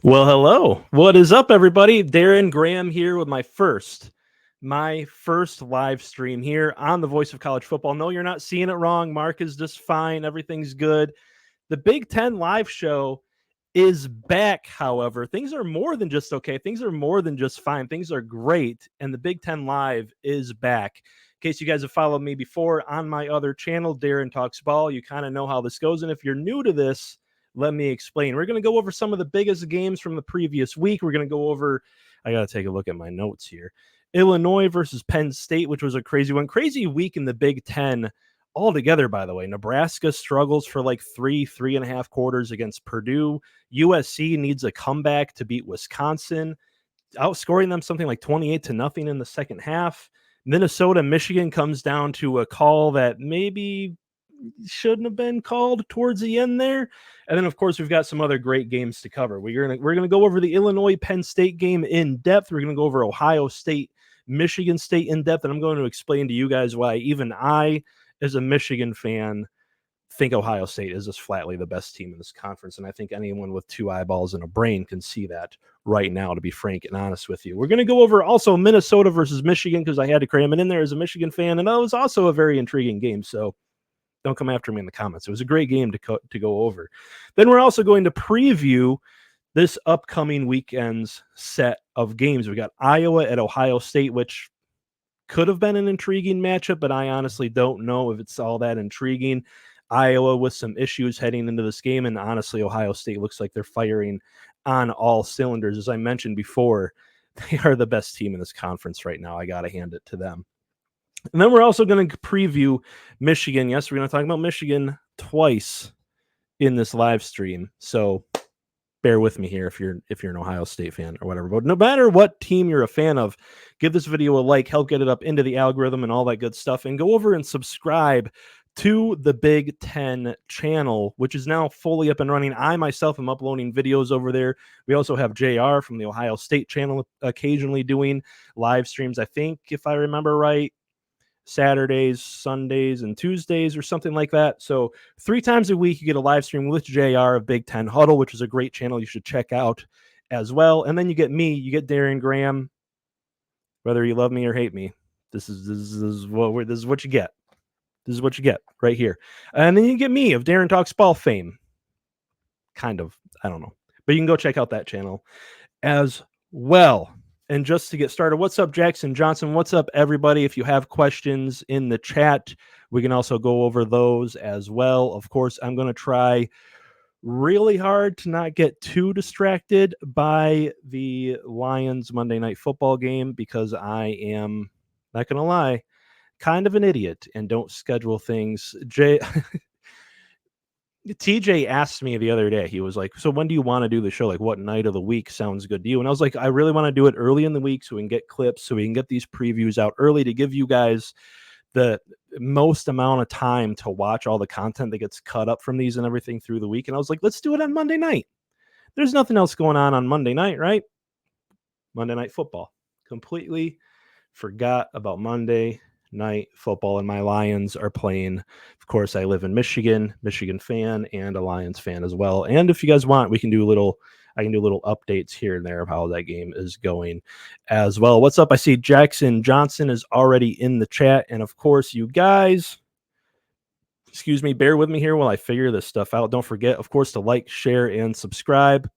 Well, hello. What is up, everybody? Darren Graham here with my first live stream here on the Voice of College Football. No, you're not seeing it wrong. Mark is just fine. Everything's good. The Big Ten live show is back, however. Things are more than just okay. Things are more than just fine. Things are great. And the Big Ten Live is back. In case you guys have followed me before on my other channel, Darren Talks Ball, you kind of know how this goes. And if you're new to this, let me explain. We're going to go over some of the biggest games from the previous week. We're going to go over, I got to take a look at my notes here. Illinois versus Penn State, which was a crazy one. Crazy week in the Big Ten altogether, by the way. Nebraska struggles for like three and a half quarters against Purdue. USC needs a comeback to beat Wisconsin, outscoring them something like 28-0 in the second half. Minnesota, Michigan comes down to a call that maybe shouldn't have been called towards the end there. And then, of course, we've got some other great games to cover. We're gonna go over the Illinois Penn State game in depth. We're gonna go over Ohio State, Michigan State in depth, and I'm going to explain to you guys why even I, as a Michigan fan, think Ohio State is just flatly the best team in this conference. And I think anyone with two eyeballs and a brain can see that right now, to be frank and honest with you. We're going to go over also Minnesota versus Michigan because I had to cram it in there as a Michigan fan. And that was also a very intriguing game. So don't come after me in the comments. It was a great game to go over. Then we're also going to preview this upcoming weekend's set of games. We got Iowa at Ohio State, which could have been an intriguing matchup, but I honestly don't know if it's all that intriguing. Iowa with some issues heading into this game, and honestly, Ohio State looks like they're firing on all cylinders. As I mentioned before, they are the best team in this conference right now. I got to hand it to them. And then we're also going to preview Michigan. Yes, we're going to talk about Michigan twice in this live stream. So bear with me here if you're an Ohio State fan or whatever. But no matter what team you're a fan of, give this video a like, help get it up into the algorithm and all that good stuff. And go over and subscribe to the Big Ten channel, which is now fully up and running. I myself am uploading videos over there. We also have JR from the Ohio State channel occasionally doing live streams. I think, if I remember right, Saturdays, Sundays, and Tuesdays or something like that. So 3 times a week you get a live stream with JR of Big Ten Huddle, which is a great channel you should check out as well. And then you get me, you get Darren Graham, whether you love me or hate me. This is what you get. This is what you get right here. And then you get me of Darren Talks Ball fame. Kind of, I don't know. But you can go check out that channel as well. And just to get started, what's up, Jackson Johnson? What's up, everybody? If you have questions in the chat, we can also go over those as well. Of course, I'm going to try really hard to not get too distracted by the Lions Monday Night Football game because I am, not going to lie, kind of an idiot and don't schedule things. TJ asked me the other day, he was like, so when do you want to do the show? Like, what night of the week sounds good to you? And I was like, I really want to do it early in the week so we can get clips, so we can get these previews out early to give you guys the most amount of time to watch all the content that gets cut up from these and everything through the week. And I was like, let's do it on Monday night. There's nothing else going on Monday night, right? Monday Night Football. Completely forgot about Monday Night Football, and my Lions are playing. Of course, I live in Michigan fan, and a Lions fan as well. And if you guys want, I can do little updates here and there of how that game is going as well. What's up? I see Jackson Johnson is already in the chat. And of course, you guys, excuse me, bear with me here while I figure this stuff out. Don't forget, of course, to like, share, and subscribe.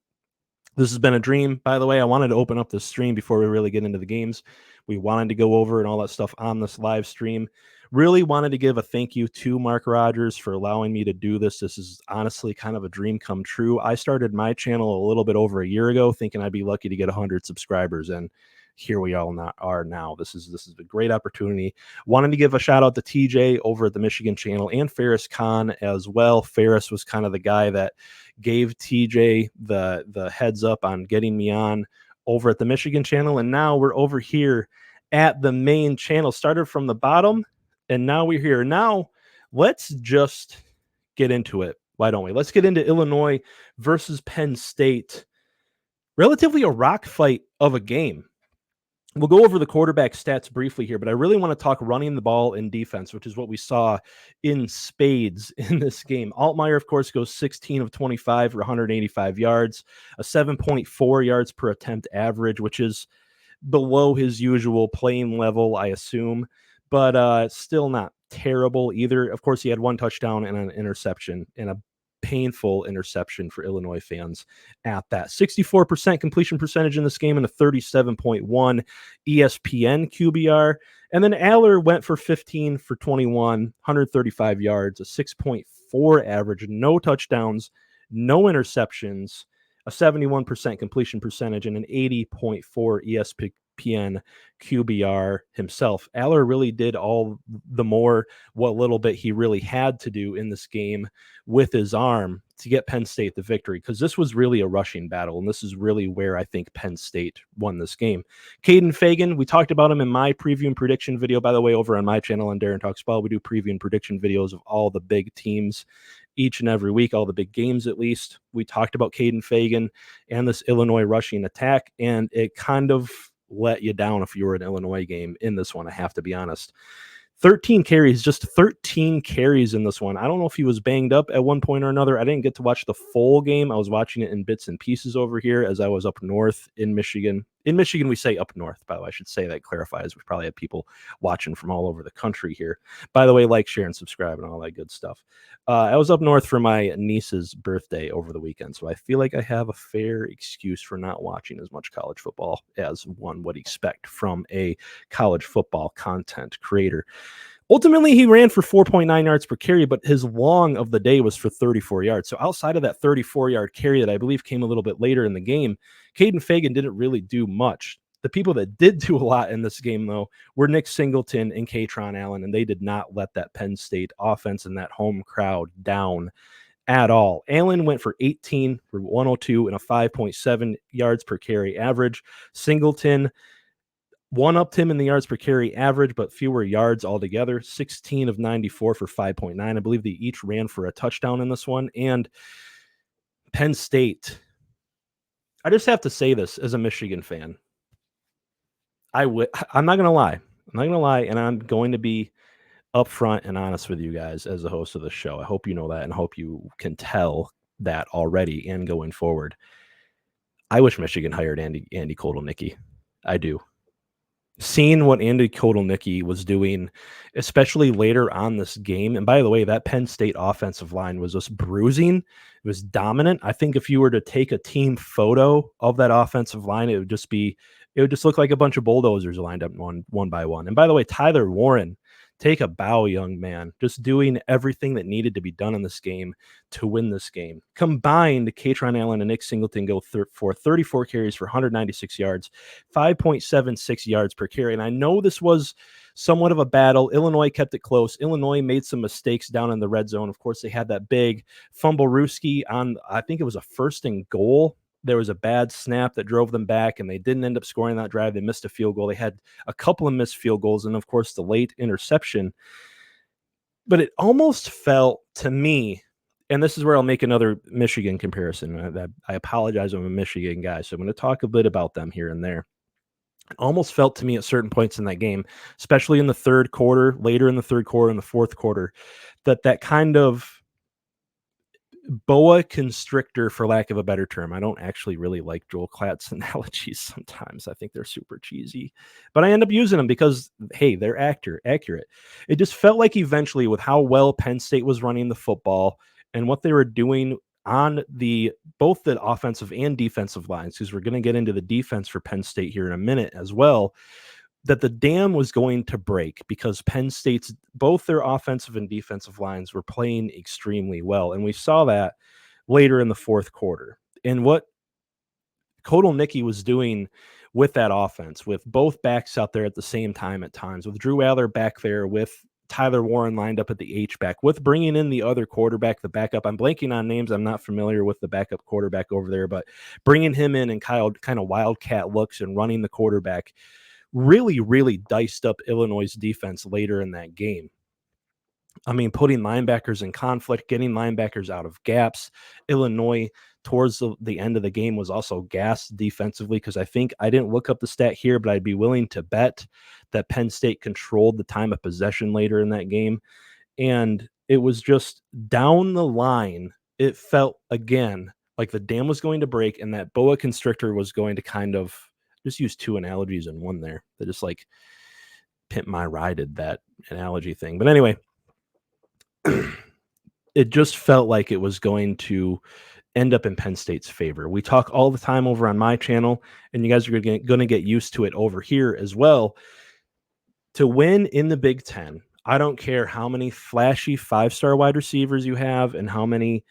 This has been a dream, by the way. I wanted to open up this stream before we really get into the games. We wanted to go over and all that stuff on this live stream. Really wanted to give a thank you to Mark Rogers for allowing me to do this. This is honestly kind of a dream come true. I started my channel a little bit over a year ago thinking I'd be lucky to get 100 subscribers, and here we all are now. This is a great opportunity. Wanted to give a shout out to TJ over at the Michigan channel and Ferris Khan as well. Ferris was kind of the guy that gave TJ the heads up on getting me on over at the Michigan channel, and now we're over here at the main channel. Started from the bottom, and now we're here. Now let's just get into it. Why don't we? Let's get into Illinois versus Penn State. Relatively a rock fight of a game. We'll go over the quarterback stats briefly here, but I really want to talk running the ball in defense, which is what we saw in spades in this game. Altmaier, of course, goes 16 of 25 for 185 yards, a 7.4 yards per attempt average, which is below his usual playing level, I assume, but still not terrible either. Of course, he had one touchdown and an interception, and a painful interception for Illinois fans at that. 64% completion percentage in this game and a 37.1 ESPN QBR. And then Aller went for 15 for 21, 135 yards, a 6.4 average, no touchdowns, no interceptions, a 71% completion percentage, and an 80.4 ESPN QBR himself. Aller really did all the more what little bit he really had to do in this game with his arm to get Penn State the victory, because this was really a rushing battle, and this is really where I think Penn State won this game. Caden Fagan, we talked about him in my preview and prediction video, by the way, over on my channel on Darren Talks Ball. We do preview and prediction videos of all the big teams each and every week, all the big games at least. We talked about Caden Fagan and this Illinois rushing attack, and it kind of let you down if you were an Illinois game in this one, I have to be honest. 13 carries, just 13 carries in this one. I don't know if he was banged up at one point or another. I didn't get to watch the full game. I was watching it in bits and pieces over here as I was up north in Michigan. In Michigan, we say up north, by the way. I should say that, clarifies. We probably have people watching from all over the country here. By the way, like, share, and subscribe and all that good stuff. I was up north for my niece's birthday over the weekend, so I feel like I have a fair excuse for not watching as much college football as one would expect from a college football content creator. Ultimately, he ran for 4.9 yards per carry, but his long of the day was for 34 yards. So outside of that 34-yard carry that I believe came a little bit later in the game, Caden Fagan didn't really do much. The people that did do a lot in this game, though, were Nick Singleton and Kaytron Allen, and they did not let that Penn State offense and that home crowd down at all. Allen went for 18 for 102 and a 5.7 yards per carry average. Singleton one-upped him in the yards per carry average, but fewer yards altogether. 16 of 94 for 5.9. I believe they each ran for a touchdown in this one. And Penn State, I just have to say this as a Michigan fan. I'm not going to lie. I'm not going to lie, and I'm going to be upfront and honest with you guys as the host of the show. I hope you know that, and hope you can tell that already and going forward. I wish Michigan hired Andy Kotelnicki. I do. Seeing what Andy Kotelnicki was doing, especially later on this game. And by the way, that Penn State offensive line was just bruising. It was dominant. I think if you were to take a team photo of that offensive line, it would just look like a bunch of bulldozers lined up one by one. And by the way, Tyler Warren, take a bow, young man, just doing everything that needed to be done in this game to win this game. Combined, Kaytron Allen and Nick Singleton go for 34 carries for 196 yards, 5.76 yards per carry. And I know this was somewhat of a battle. Illinois kept it close. Illinois made some mistakes down in the red zone. Of course, they had that big fumble-rooski on, I think it was a 1st and goal. There was a bad snap that drove them back, and they didn't end up scoring that drive. They missed a field goal. They had a couple of missed field goals, and of course, the late interception. But it almost felt to me, and this is where I'll make another Michigan comparison. I apologize, I'm a Michigan guy, so I'm going to talk a bit about them here and there. It almost felt to me at certain points in that game, especially in the third quarter, later in the third quarter, in the fourth quarter, that kind of boa constrictor, for lack of a better term. I don't actually really like Joel Klatt's analogies sometimes. I think they're super cheesy, but I end up using them because, hey, they're accurate. It just felt like eventually, with how well Penn State was running the football and what they were doing on both the offensive and defensive lines, because we're going to get into the defense for Penn State here in a minute as well, that the dam was going to break, because Penn State's both their offensive and defensive lines were playing extremely well. And we saw that later in the fourth quarter. And what Kotelnicki was doing with that offense, with both backs out there at the same time at times, with Drew Aller back there, with Tyler Warren lined up at the H-back, with bringing in the other quarterback, the backup. I'm blanking on names. I'm not familiar with the backup quarterback over there, but bringing him in and kind of wildcat looks and running the quarterback really, really diced up Illinois' defense later in that game. I mean, putting linebackers in conflict, getting linebackers out of gaps. Illinois towards the end of the game was also gassed defensively, because I didn't look up the stat here, but I'd be willing to bet that Penn State controlled the time of possession later in that game. And it was just down the line, it felt again like the dam was going to break and that boa constrictor was going to kind of just use two analogies in one there. That just like pimp my rided that analogy thing. But anyway, it just felt like it was going to end up in Penn State's favor. We talk all the time over on my channel, and you guys are going to get used to it over here as well. To win in the Big Ten, I don't care how many flashy five-star wide receivers you have and how many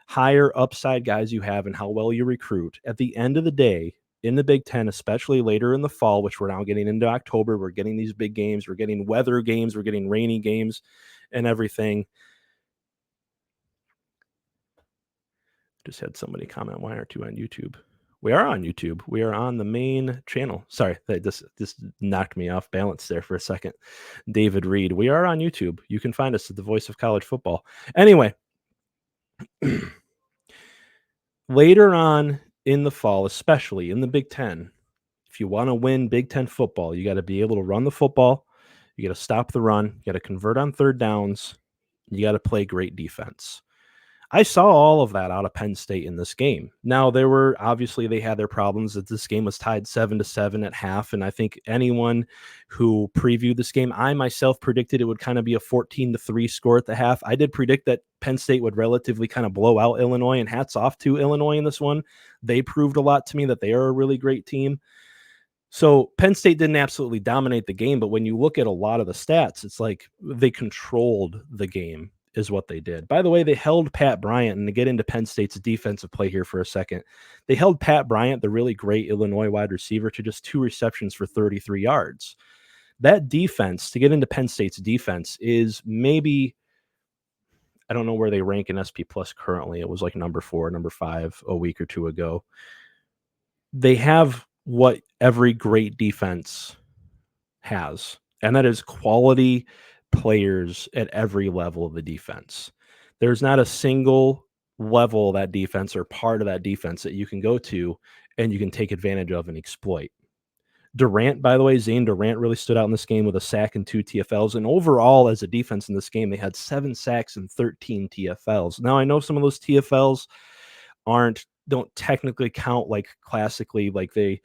higher upside guys you have and how well you recruit. At the end of the day, in the Big Ten, especially later in the fall, which we're now getting into October, we're getting these big games, we're getting weather games, we're getting rainy games and everything. Just had somebody comment, why aren't you on YouTube? We are on YouTube. We are on the main channel. Sorry, this knocked me off balance there for a second. David Reed. We are on YouTube. You can find us at the Voice of College Football. Anyway, later on in the fall, especially in the Big Ten, if you want to win Big Ten football, you got to be able to run the football. You got to stop the run. You got to convert on third downs. You got to play great defense. I saw all of that out of Penn State in this game. Now, they had their problems that this game was tied 7-7 at half. And I think anyone who previewed this game, I myself predicted it would kind of be a 14-3 score at the half. I did predict that Penn State would relatively kind of blow out Illinois, and hats off to Illinois in this one. They proved a lot to me that they are a really great team. So Penn State didn't absolutely dominate the game, but when you look at a lot of the stats, it's like they controlled the game is what they did. By the way, they held Pat Bryant, and to get into Penn State's defensive play here for a second, they held Pat Bryant, the really great Illinois wide receiver, to just 2 receptions for 33 yards. That defense, to get into Penn State's defense, is maybe, I don't know where they rank in SP Plus currently. It was like number 4, number 5 a week or two ago. They have what every great defense has, and that is quality players at every level of the defense. There's not a single level of that defense or part of that defense that you can go to and you can take advantage of and exploit. Durant, by the way, Zane Durant really stood out in this game with a sack and 2 TFLs. And overall, as a defense in this game, they had 7 sacks and 13 TFLs. Now, I know some of those TFLs don't technically count like classically, like they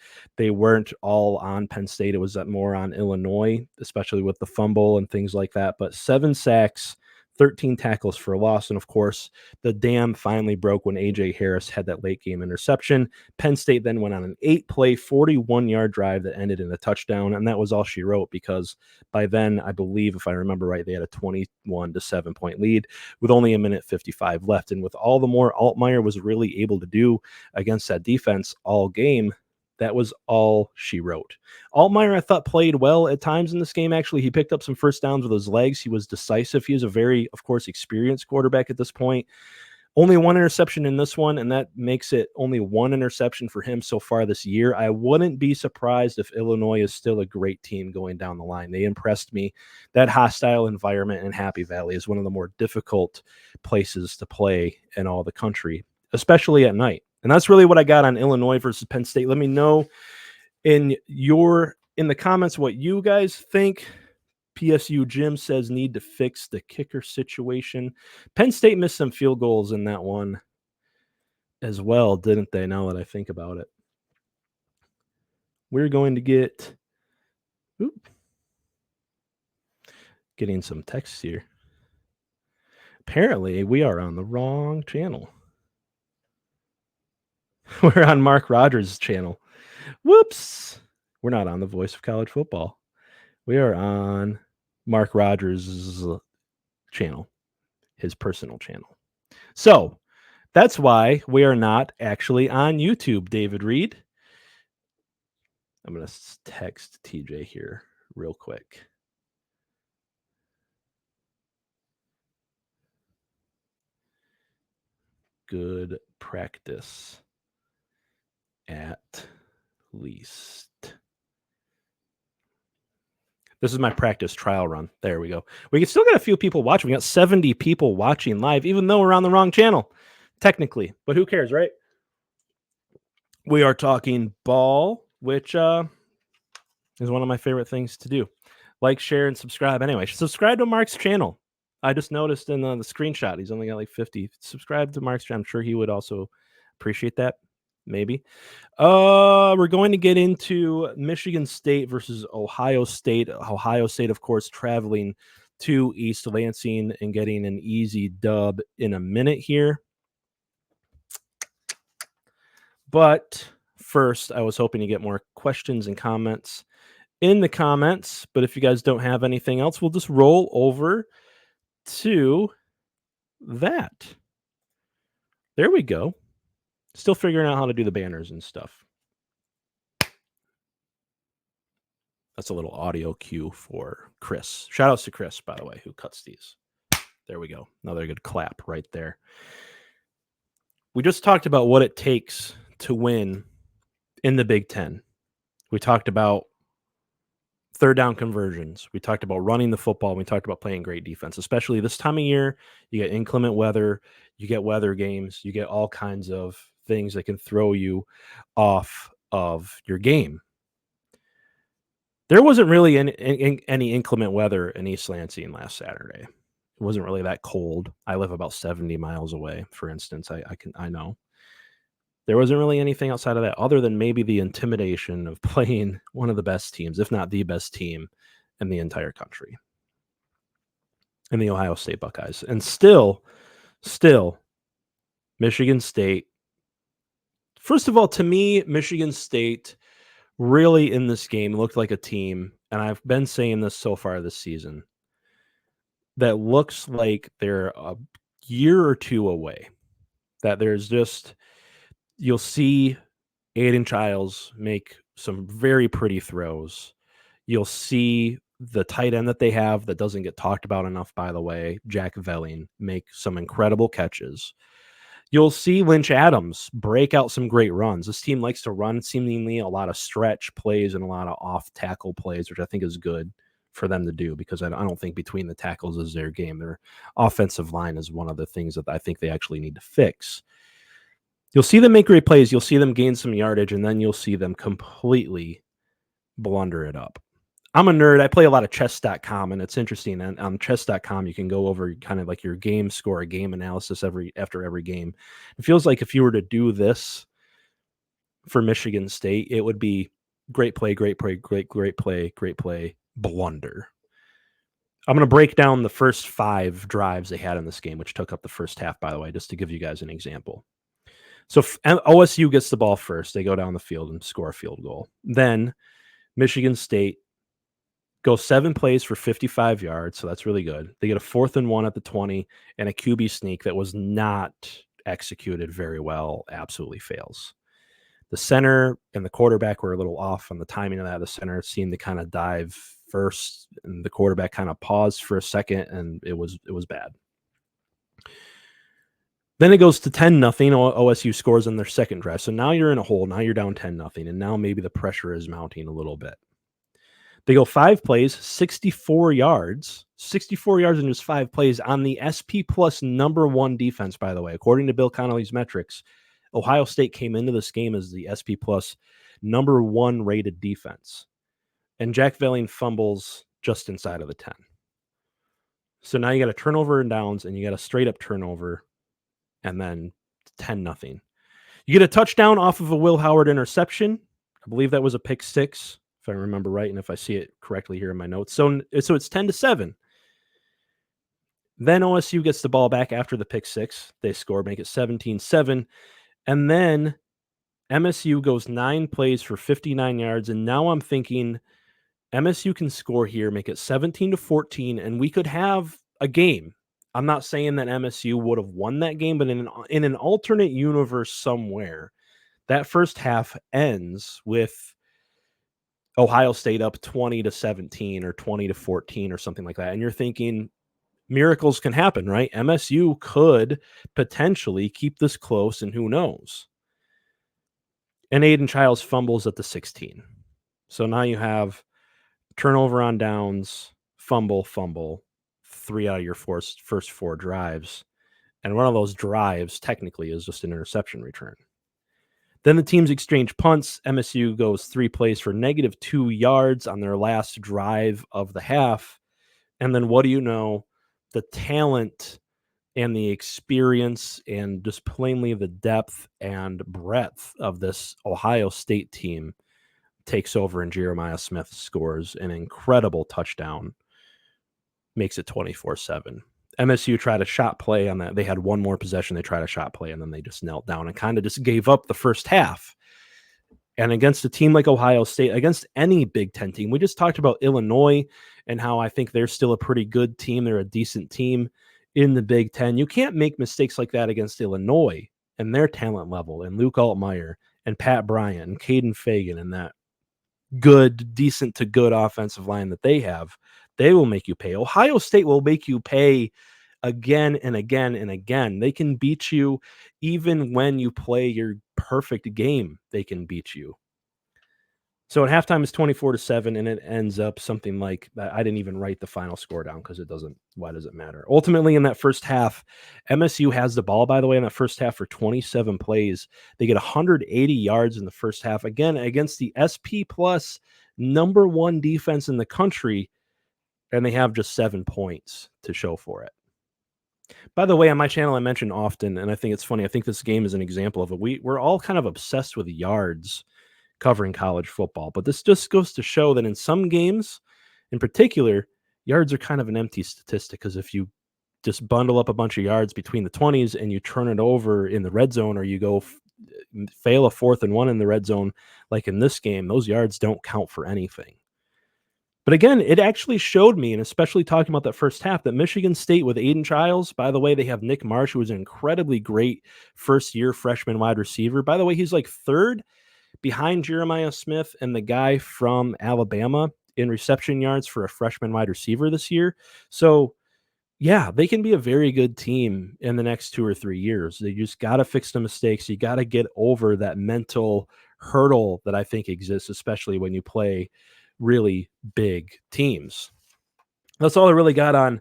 weren't all on Penn State. It was more on Illinois, especially with the fumble and things like that. But 7 sacks, 13 tackles for a loss. And of course, the dam finally broke when AJ Harris had that late game interception. Penn State then went on an 8-play, 41-yard drive that ended in a touchdown. And that was all she wrote, because by then, I believe, if I remember right, they had a 21-7 point lead with only 1:55 left. And with all the more Altmyer was really able to do against that defense all game, that was all she wrote. Altmyer, I thought, played well at times in this game. Actually, he picked up some first downs with his legs. He was decisive. He was a very, of course, experienced quarterback at this point. Only 1 interception in this one, and that makes it only 1 interception for him so far this year. I wouldn't be surprised if Illinois is still a great team going down the line. They impressed me. That hostile environment in Happy Valley is one of the more difficult places to play in all the country, especially at night. And that's really what I got on Illinois versus Penn State. Let me know in the comments what you guys think. PSU Jim says need to fix the kicker situation. Penn State missed some field goals in that one as well, didn't they? Now that I think about it. We're going to getting some text here. Apparently, we are on the wrong channel. We're on Mark Rogers' channel. Whoops. We're not on the Voice of College Football. We are on Mark Rogers' channel, his personal channel. So that's why we are not actually on YouTube, David Reed. I'm going to text TJ here real quick. Good practice. At least. This is my practice trial run. There we go. We can still get a few people watching. We got 70 people watching live, even though we're on the wrong channel, technically. But who cares, right? We are talking ball, which is one of my favorite things to do. Like, share, and subscribe. Anyway, subscribe to Mark's channel. I just noticed in the screenshot he's only got like 50. Subscribe to Mark's channel. I'm sure he would also appreciate that. Maybe. We're going to get into Michigan State versus Ohio State. Ohio State, of course, traveling to East Lansing and getting an easy dub in a minute here. But first, I was hoping to get more questions and comments in the comments. But if you guys don't have anything else, we'll just roll over to that. There we go. Still figuring out how to do the banners and stuff. That's a little audio cue for Chris. Shout outs to Chris, by the way, who cuts these. There we go. Another good clap right there. We just talked about what it takes to win in the Big Ten. We talked about third down conversions. We talked about running the football. We talked about playing great defense, especially this time of year. You get inclement weather, you get weather games, you get all kinds of things that can throw you off of your game. There wasn't really any inclement weather in East Lansing last Saturday. It wasn't really that cold. I live about 70 miles away, for instance. I know. There wasn't really anything outside of that other than maybe the intimidation of playing one of the best teams, if not the best team in the entire country, in the Ohio State Buckeyes. And still, Michigan State. First of all, to me, Michigan State really in this game looked like a team, and I've been saying this so far this season, that looks like they're a year or two away. That there's just, you'll see Aiden Childs make some very pretty throws. You'll see the tight end that they have that doesn't get talked about enough, by the way, Jack Velling, make some incredible catches. You'll see Lynch Adams break out some great runs. This team likes to run seemingly a lot of stretch plays and a lot of off-tackle plays, which I think is good for them to do because I don't think between the tackles is their game. Their offensive line is one of the things that I think they actually need to fix. You'll see them make great plays. You'll see them gain some yardage, and then you'll see them completely blunder it up. I'm a nerd. I play a lot of chess.com, and it's interesting. And on chess.com, you can go over kind of like your game score, a game analysis after every game. It feels like if you were to do this for Michigan State, it would be great play, great play, great play, great play, blunder. I'm going to break down the first 5 drives they had in this game, which took up the first half, by the way, just to give you guys an example. So OSU gets the ball first. They go down the field and score a field goal. Then Michigan State go 7 plays for 55 yards, so that's really good. They get a 4th and 1 at the 20 and a QB sneak that was not executed very well, absolutely fails. The center and the quarterback were a little off on the timing of that. The center seemed to kind of dive first, and the quarterback kind of paused for a second, and it was bad. Then it goes to 10-0. OSU scores on their second drive. So now you're in a hole. Now you're down 10-0, and now maybe the pressure is mounting a little bit. They go 5 plays, 64 yards in just 5 plays on the SP Plus #1 defense, by the way. According to Bill Connolly's metrics, Ohio State came into this game as the SP Plus #1 rated defense. And Jack Velling fumbles just inside of the 10. So now you got a turnover and downs, and you got a straight up turnover, and then 10-0. You get a touchdown off of a Will Howard interception. I believe that was a pick 6. If I remember right, and if I see it correctly here in my notes. So it's 10-7. Then OSU gets the ball back after the pick 6. They score, make it 17-7. And then MSU goes 9 plays for 59 yards. And now I'm thinking MSU can score here, make it 17-14, and we could have a game. I'm not saying that MSU would have won that game, but in an alternate universe somewhere, that first half ends with Ohio State up 20-17 or 20-14 or something like that. And you're thinking miracles can happen, right? MSU could potentially keep this close, and who knows? And Aiden Childs fumbles at the 16. So now you have turnover on downs, fumble, 3 out of your first 4 drives. And one of those drives technically is just an interception return. Then the teams exchange punts. MSU goes 3 plays for -2 yards on their last drive of the half. And then what do you know? The talent and the experience and just plainly the depth and breadth of this Ohio State team takes over, and Jeremiah Smith scores an incredible touchdown, makes it 24-7. MSU tried a shot play on that. They had one more possession. They tried a shot play, and then they just knelt down and kind of just gave up the first half. And against a team like Ohio State, against any Big Ten team, we just talked about Illinois and how I think they're still a pretty good team. They're a decent team in the Big Ten. You can't make mistakes like that against Illinois and their talent level, and Luke Altmaier and Pat Bryant and Caden Fagan and that good, decent to good offensive line that they have. They will make you pay. Ohio State will make you pay again and again and again. They can beat you even when you play your perfect game. They can beat you. So at halftime it's 24-7, and it ends up something like, I didn't even write the final score down because it doesn't, why does it matter? Ultimately, in that first half, MSU has the ball, by the way, in that first half for 27 plays. They get 180 yards in the first half, again, against the SP Plus #1 defense in the country, and they have just 7 points to show for it. By the way, on my channel, I mention often, and I think it's funny, I think this game is an example of it. We're all kind of obsessed with yards covering college football, but this just goes to show that in some games, in particular, yards are kind of an empty statistic, because if you just bundle up a bunch of yards between the 20s and you turn it over in the red zone, or you go fail a 4th and 1 in the red zone, like in this game, those yards don't count for anything. But again, it actually showed me, and especially talking about that first half, that Michigan State with Aiden Childs, by the way, they have Nick Marsh, who was an incredibly great first-year freshman wide receiver. By the way, he's like 3rd behind Jeremiah Smith and the guy from Alabama in reception yards for a freshman wide receiver this year. So, yeah, they can be a very good team in the next 2 or 3 years. They just got to fix the mistakes. You got to get over that mental hurdle that I think exists, especially when you play really big teams. That's all I really got on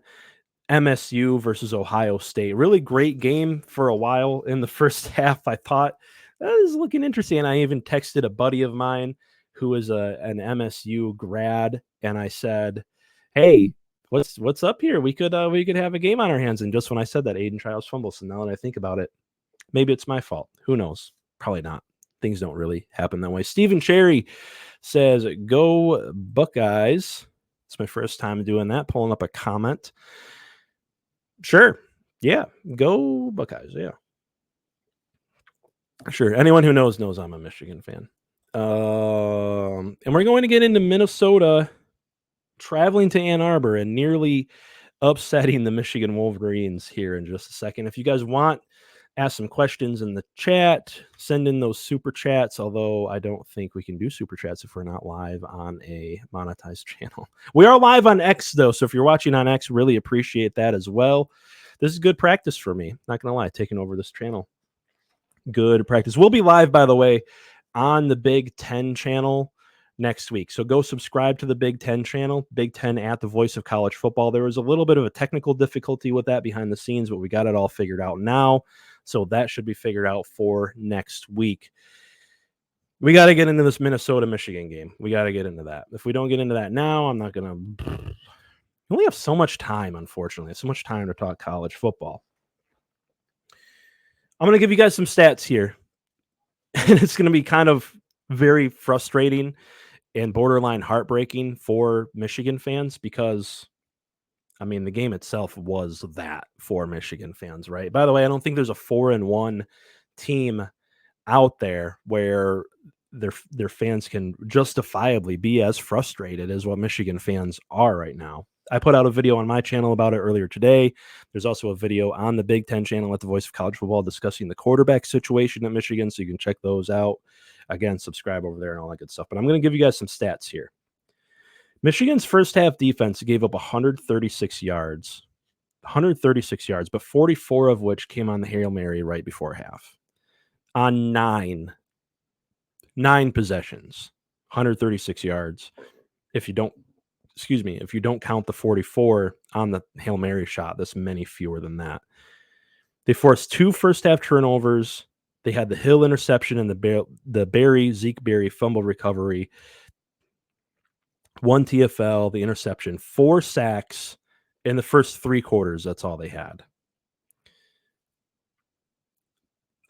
MSU versus Ohio State. Really great game for a while in the first half. I thought that was looking interesting. And I even texted a buddy of mine who is an MSU grad, and I said, "Hey, what's up here? We could have a game on our hands." And just when I said that, Aiden Childs fumbles. So now that I think about it, maybe it's my fault. Who knows? Probably not. Things don't really happen that way. Stephen Cherry says, "Go Buckeyes." It's my first time doing that, pulling up a comment. Sure. Yeah. Go Buckeyes. Yeah. Sure. Anyone who knows I'm a Michigan fan. And we're going to get into Minnesota, traveling to Ann Arbor and nearly upsetting the Michigan Wolverines here in just a second. If you guys want, ask some questions in the chat, send in those super chats, although I don't think we can do super chats if we're not live on a monetized channel. We are live on X, though, so if you're watching on X, really appreciate that as well. This is good practice for me, not going to lie, taking over this channel. Good practice. We'll be live, by the way, on the Big Ten channel next week. So go subscribe to the Big Ten channel, Big Ten at the Voice of College Football. There was a little bit of a technical difficulty with that behind the scenes, but we got it all figured out now. So that should be figured out for next week. We got to get into this Minnesota-Michigan game. We got to get into that. If we don't get into that now, I'm not going to... We only have so much time, unfortunately. So much time to talk college football. I'm going to give you guys some stats here. And it's going to be kind of very frustrating and borderline heartbreaking for Michigan fans because, I mean, the game itself was that for Michigan fans, right? By the way, I don't think there's a 4-1 team out there where their fans can justifiably be as frustrated as what Michigan fans are right now. I put out a video on my channel about it earlier today. There's also a video on the Big Ten channel at the Voice of College Football discussing the quarterback situation at Michigan, so you can check those out. Again, subscribe over there and all that good stuff. But I'm going to give you guys some stats here. Michigan's first half defense gave up 136 yards. 136 yards, but 44 of which came on the Hail Mary right before half. On nine possessions, 136 yards. If you don't count the 44 on the Hail Mary shot, that's many fewer than that. They forced 2 first half turnovers They had the Hill interception and the Zeke Berry fumble recovery, 1 TFL, the interception, 4 sacks in the first 3 quarters. That's all they had.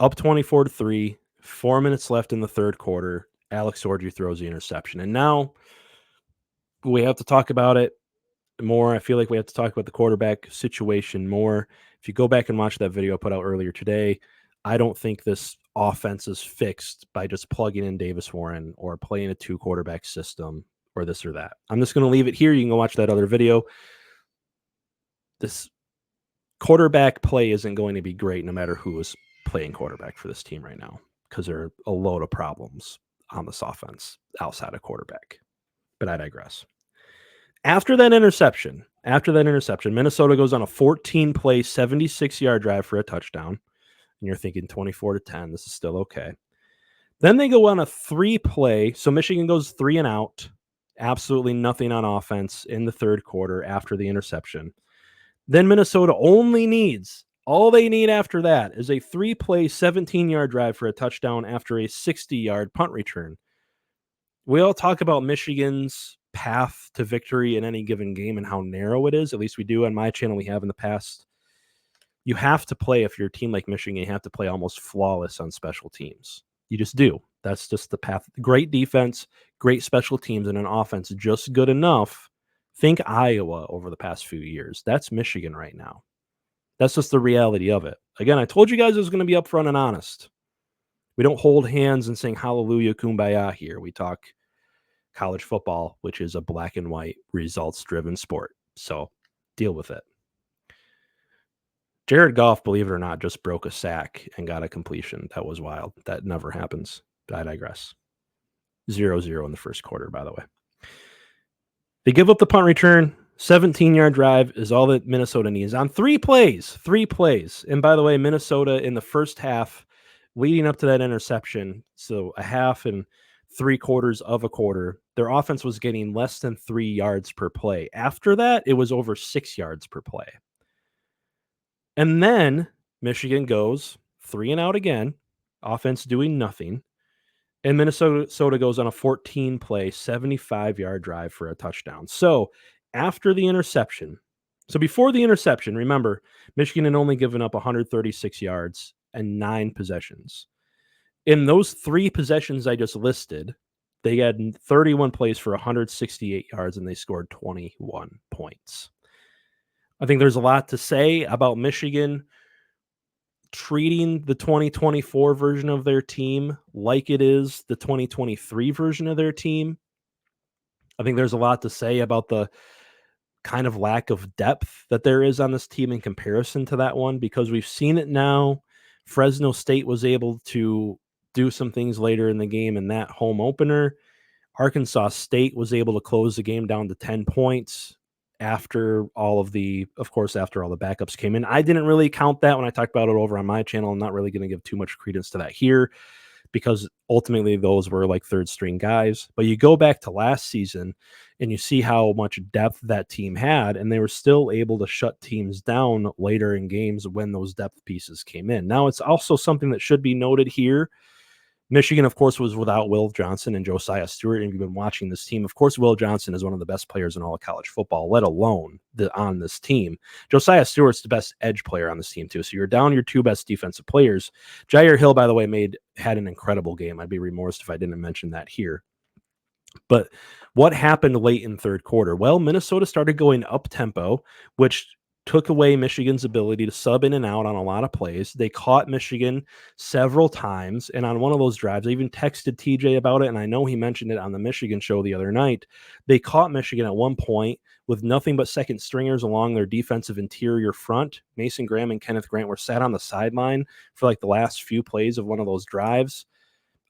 Up 24-3, 4 minutes left in the third quarter. Alex Orji throws the interception. And now we have to talk about it more. I feel like we have to talk about the quarterback situation more. If you go back and watch that video I put out earlier today, I don't think this offense is fixed by just plugging in Davis Warren or playing a 2-quarterback system or this or that. I'm just going to leave it here. You can go watch that other video. This quarterback play isn't going to be great no matter who is playing quarterback for this team right now, because there are a load of problems on this offense outside of quarterback. But I digress. After that interception, Minnesota goes on a 14-play, 76-yard drive for a touchdown. And you're thinking 24-10, this is still okay. Then they go on a 3-play, so Michigan goes 3 and out, absolutely nothing on offense in the third quarter after the interception. Then Minnesota all they need after that is a 3-play, 17-yard drive for a touchdown after a 60-yard punt return. We all talk about Michigan's path to victory in any given game and how narrow it is. At least we do on my channel. We have in the past. You have to play, if you're a team like Michigan, you have to play almost flawless on special teams. You just do. That's just the path. Great defense, great special teams, and an offense just good enough. Think Iowa over the past few years. That's Michigan right now. That's just the reality of it. Again, I told you guys it was going to be upfront and honest. We don't hold hands and sing hallelujah, kumbaya here. We talk college football, which is a black and white, results-driven sport. So deal with it. Jared Goff, believe it or not, just broke a sack and got a completion. That was wild. That never happens. I digress. 0-0 in the first quarter, by the way. They give up the punt return. 17-yard drive is all that Minnesota needs on 3 plays. And by the way, Minnesota in the first half, leading up to that interception, so a half and 3/4 of a quarter, their offense was getting less than 3 yards per play. After that, it was over 6 yards per play. And then Michigan goes 3 and out again, offense doing nothing. And Minnesota goes on a 14-play, 75-yard drive for a touchdown. So after the interception, before the interception, remember, Michigan had only given up 136 yards and 9 possessions. In those 3 possessions I just listed, they had 31 plays for 168 yards, and they scored 21 points. I think there's a lot to say about Michigan treating the 2024 version of their team like it is the 2023 version of their team. I think there's a lot to say about the kind of lack of depth that there is on this team in comparison to that one, because we've seen it now. Fresno State was able to do some things later in the game in that home opener. Arkansas State was able to close the game down to 10 points after all the backups came in. I didn't really count that when I talked about it over on my channel. I'm not really going to give too much credence to that here, because ultimately those were like third string guys. But you go back to last season and you see how much depth that team had, and they were still able to shut teams down later in games when those depth pieces came in. Now, it's also something that should be noted here. Michigan, of course, was without Will Johnson and Josiah Stewart. And if you've been watching this team, of course, Will Johnson is one of the best players in all of college football, let alone on this team. Josiah Stewart's the best edge player on this team, too. So you're down your 2 best defensive players. Jair Hill, by the way, had an incredible game. I'd be remorse if I didn't mention that here. But what happened late in third quarter? Well, Minnesota started going up-tempo, which took away Michigan's ability to sub in and out on a lot of plays. They caught Michigan several times, and on one of those drives, I even texted TJ about it, and I know he mentioned it on the Michigan show the other night. They caught Michigan at one point with nothing but second stringers along their defensive interior front. Mason Graham and Kenneth Grant were sat on the sideline for like the last few plays of one of those drives.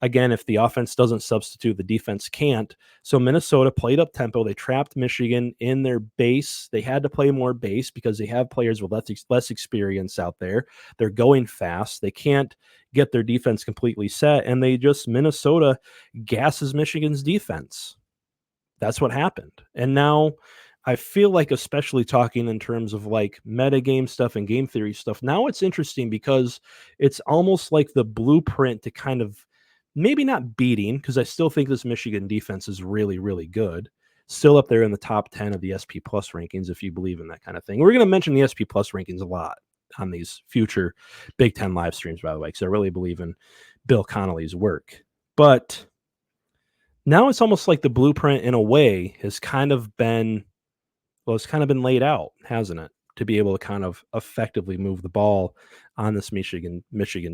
Again, if the offense doesn't substitute, the defense can't. So Minnesota played up tempo. They trapped Michigan in their base. They had to play more base because they have players with less experience out there. They're going fast. They can't get their defense completely set. And Minnesota gasses Michigan's defense. That's what happened. And now I feel like, especially talking in terms of like metagame stuff and game theory stuff, now it's interesting because it's almost like the blueprint to kind of maybe not beating, because I still think this Michigan defense is really, really good. Still up there in the top 10 of the SP Plus rankings, if you believe in that kind of thing. We're going to mention the SP Plus rankings a lot on these future Big Ten live streams, by the way, because I really believe in Bill Connolly's work. But now it's almost like the blueprint, in a way, has kind of been, well, it's kind of been laid out, hasn't it? To be able to kind of effectively move the ball on this Michigan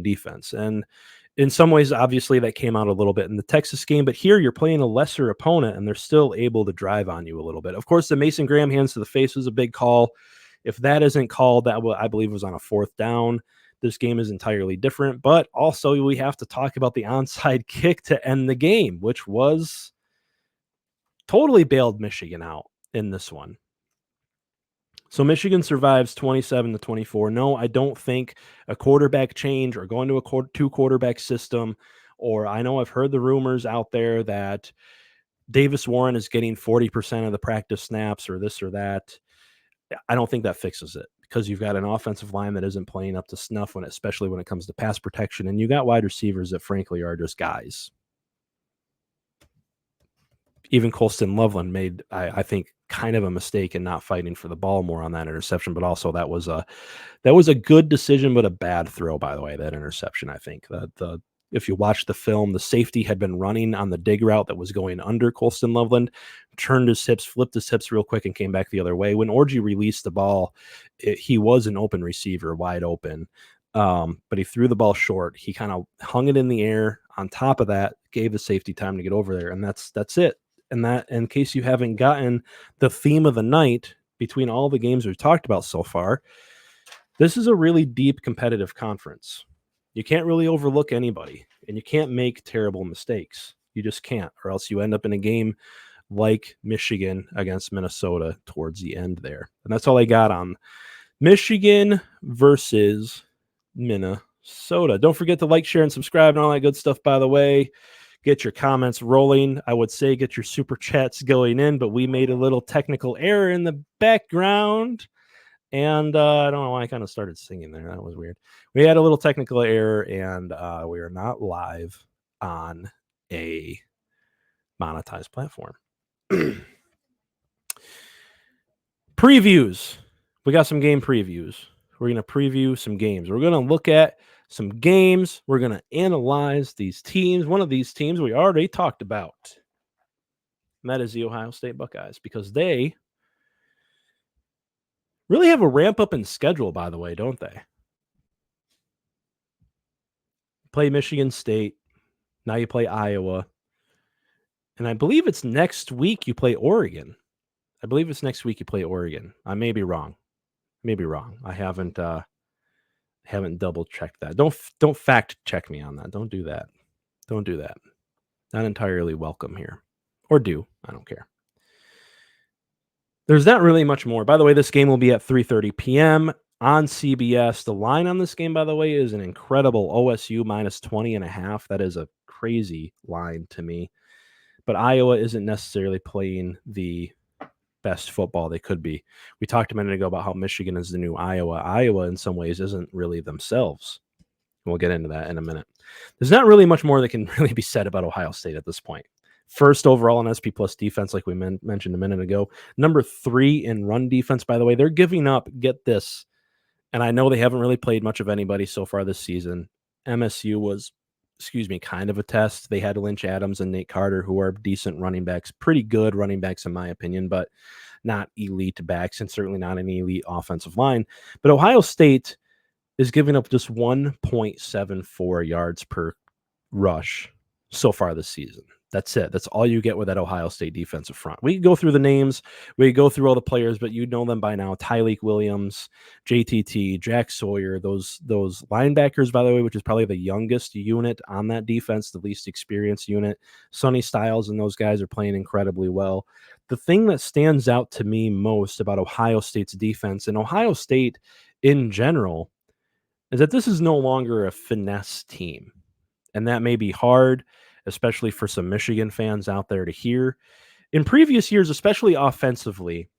defense. And in some ways, obviously, that came out a little bit in the Texas game, but here you're playing a lesser opponent and they're still able to drive on you a little bit. Of course, the Mason Graham hands to the face was a big call. If that isn't called, that I believe was on a 4th down. This game is entirely different, but also we have to talk about the onside kick to end the game, which was totally bailed Michigan out in this one. So Michigan survives 27-24. No, I don't think a quarterback change or going to a 2-quarterback system, or I know I've heard the rumors out there that Davis Warren is getting 40% of the practice snaps or this or that. I don't think that fixes it, because you've got an offensive line that isn't playing up to snuff, especially when it comes to pass protection, and you got wide receivers that frankly are just guys. Even Colston Loveland made, I think, kind of a mistake in not fighting for the ball more on that interception, but also that was a good decision, but a bad throw, by the way, that interception. I think that if you watch the film, the safety had been running on the dig route that was going under Colston Loveland, turned his hips, flipped his hips real quick, and came back the other way. When Orji released the ball, he was an open receiver, wide open, but he threw the ball short. He kind of hung it in the air. On top of that, gave the safety time to get over there, and that's it. And that, in case you haven't gotten the theme of the night between all the games we've talked about so far, this is a really deep competitive conference. You can't really overlook anybody, and you can't make terrible mistakes. You just can't, or else you end up in a game like Michigan against Minnesota towards the end there. And that's all I got on Michigan versus Minnesota. Don't forget to like, share, and subscribe and all that good stuff, by the way. Get your comments rolling. I would say get your super chats going in, but we made a little technical error in the background. And I don't know why I kind of started singing there. That was weird. We had a little technical error, and we are not live on a monetized platform. Previews. We got some game previews. We're going to preview some games. We're going to look at some games. We're going to analyze these teams. One of these teams we already talked about, and that is the Ohio State Buckeyes, because they really have a ramp up in schedule, by the way, don't they? Play Michigan State. Now you play Iowa. And I believe it's next week you play Oregon. I I may be wrong. I haven't double checked that. Don't fact check me on that. Don't do that. Not entirely welcome here. Or do. I don't care. There's not really much more. By the way, this game will be at 3:30 p.m. on CBS. The line on this game, by the way, is an incredible OSU -20.5. That is a crazy line to me. But Iowa isn't necessarily playing the best football they could be. We talked a minute ago about how Michigan is the new Iowa. Iowa, in some ways, isn't really themselves. We'll get into that in a minute. There's not really much more that can really be said about Ohio State at this point. First overall in SP Plus defense, like we mentioned a minute ago. Number 3 in run defense, by the way. They're giving up, get this, and I know they haven't really played much of anybody so far this season. MSU was, kind of a test. They had Lynch Adams and Nate Carter, who are decent running backs, pretty good running backs in my opinion, but not elite backs, and certainly not an elite offensive line. But Ohio State is giving up just 1.74 yards per rush so far this season. That's it. That's all you get with that Ohio State defensive front. We can go through the names. We can go through all the players, but you know them by now. Tyleik Williams, JTT, Jack Sawyer, those linebackers, by the way, which is probably the youngest unit on that defense, the least experienced unit. Sonny Styles and those guys are playing incredibly well. The thing that stands out to me most about Ohio State's defense, and Ohio State in general, is that this is no longer a finesse team. And that may be hard, especially for some Michigan fans out there to hear. In previous years, especially offensively,